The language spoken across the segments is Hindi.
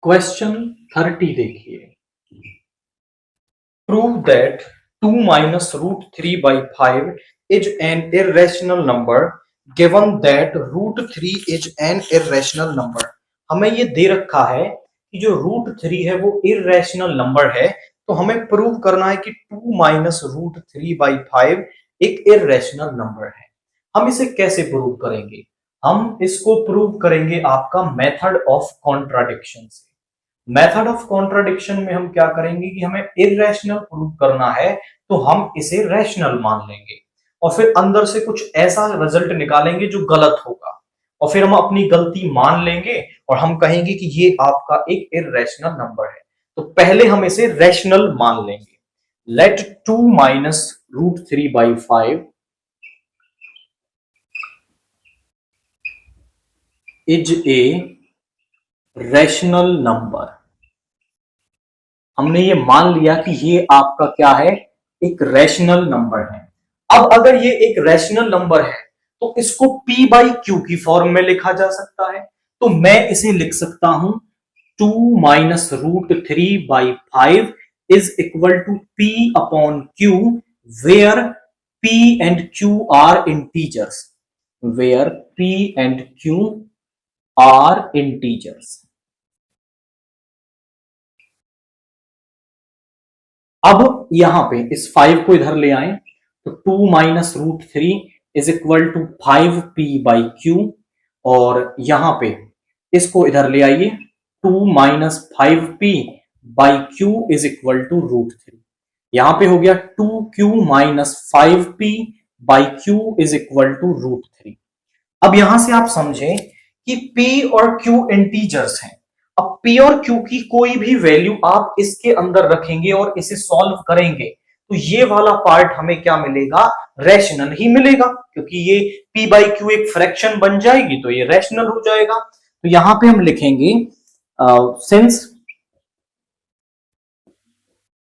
क्वेश्चन 30 देखिए। Prove that 2 minus root 3 by 5 is an irrational number given that root 3 is an irrational number। हमें ये दे रखा है कि जो रूट 3 है वो इरेशनल नंबर है, तो हमें प्रूव करना है कि 2 minus root 3 by 5 एक इरेशनल नंबर है। हम इसे कैसे प्रूव करेंगे? हम इसको प्रूव करेंगे आपका मेथड ऑफ कॉन्ट्राडिक्शन से। मेथड ऑफ कॉन्ट्राडिक्शन में हम क्या करेंगे कि हमें इरेशनल प्रूव करना है, तो हम इसे रैशनल मान लेंगे और फिर अंदर से कुछ ऐसा रिजल्ट निकालेंगे जो गलत होगा, और फिर हम अपनी गलती मान लेंगे और हम कहेंगे कि ये आपका एक इरेशनल नंबर है। तो पहले हम इसे रैशनल मान लेंगे। Let 2 minus root 3 by 5 is a rational number. हमने ये मान लिया कि ये आपका क्या है, एक रैशनल नंबर है। अब अगर ये एक रैशनल नंबर है तो इसको p बाई क्यू की फॉर्म में लिखा जा सकता है। तो मैं इसे लिख सकता हूं 2 minus root 3 by 5 is equal to p upon q where p and q are integers, where p and q are integers। अब यहां पे इस 5 को इधर ले आए तो 2 minus root 3 is equal to 5p by Q, और यहां पे इसको इधर ले आइए 2 minus 5p by Q is equal to root 3। यहां पे हो गया 2q minus 5p by Q is equal to root 3। अब यहां से आप समझें कि p और q इंटीजर्स हैं। अब p और q की कोई भी वैल्यू आप इसके अंदर रखेंगे और इसे सॉल्व करेंगे तो ये वाला पार्ट हमें क्या मिलेगा, रैशनल ही मिलेगा, क्योंकि ये p बाई क्यू एक फ्रैक्शन बन जाएगी तो ये रैशनल हो जाएगा। तो यहां पे हम लिखेंगे since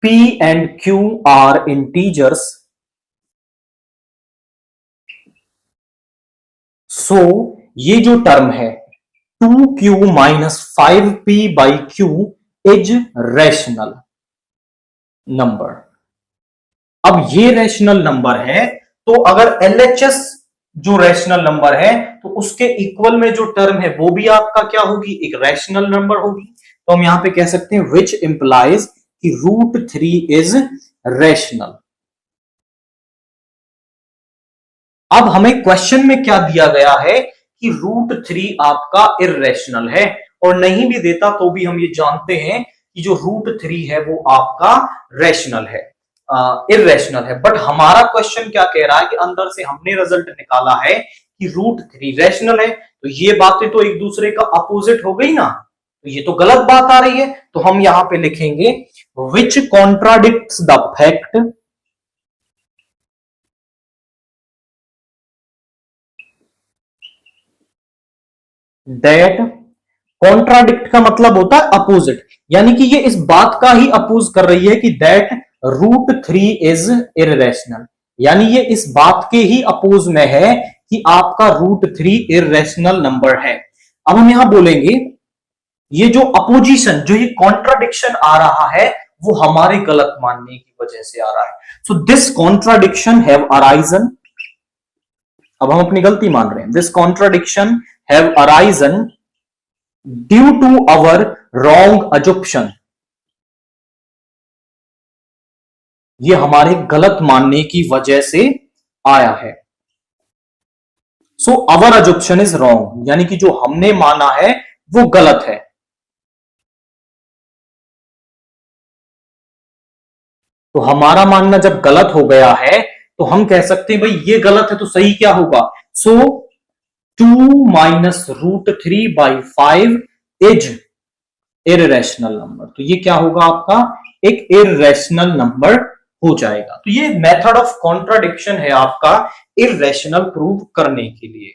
p and q are integers so ये जो टर्म है 2q minus 5p by q is rational number. अब ये रैशनल नंबर है, तो अगर LHS जो रैशनल नंबर है तो उसके इक्वल में जो टर्म है वो भी आपका क्या होगी, एक रैशनल नंबर होगी। तो हम यहां पे कह सकते हैं विच इंप्लाइज कि रूट 3 इज रैशनल। अब हमें क्वेश्चन में क्या दिया गया है कि रूट 3 आपका इरेशनल है, और नहीं भी देता तो भी हम ये जानते हैं कि जो रूट 3 है वो आपका रैशनल है, इरेशनल है। बट हमारा क्वेश्चन क्या कह रहा है कि अंदर से हमने रिजल्ट निकाला है कि रूट 3 रैशनल है, तो ये बातें तो एक दूसरे का अपोजिट हो गई ना, तो ये तो गलत बात आ रही है। तो हम यहां पे लिखेंगे which contradicts the fact that, contradict का मतलब होता है अपोजिट, यानी कि ये इस बात का ही अपोज कर रही है कि दैट रूट 3 इज इरेशनल, यानी ये इस बात के ही अपोज में है कि आपका रूट 3 इरेशनल नंबर है। अब हम यहां बोलेंगे ये जो अपोजिशन, जो ये कॉन्ट्राडिक्शन आ रहा है वो हमारे गलत मानने की वजह से आ रहा है। So this contradiction have arisen, अब हम अपनी गलती मान रहे हैं, this contradiction have arisen due to our wrong assumption, ये हमारे गलत मानने की वजह से आया है। सो our assumption is wrong, यानी कि जो हमने माना है वो गलत है। तो हमारा मानना जब गलत हो गया है तो हम कह सकते हैं भाई ये गलत है तो सही क्या होगा। सो 2 minus root 3 by 5 is irrational number, तो ये क्या होगा आपका, एक इरेशनल नंबर हो जाएगा। तो ये मेथड ऑफ कॉन्ट्राडिक्शन है आपका इरेशनल प्रूव करने के लिए।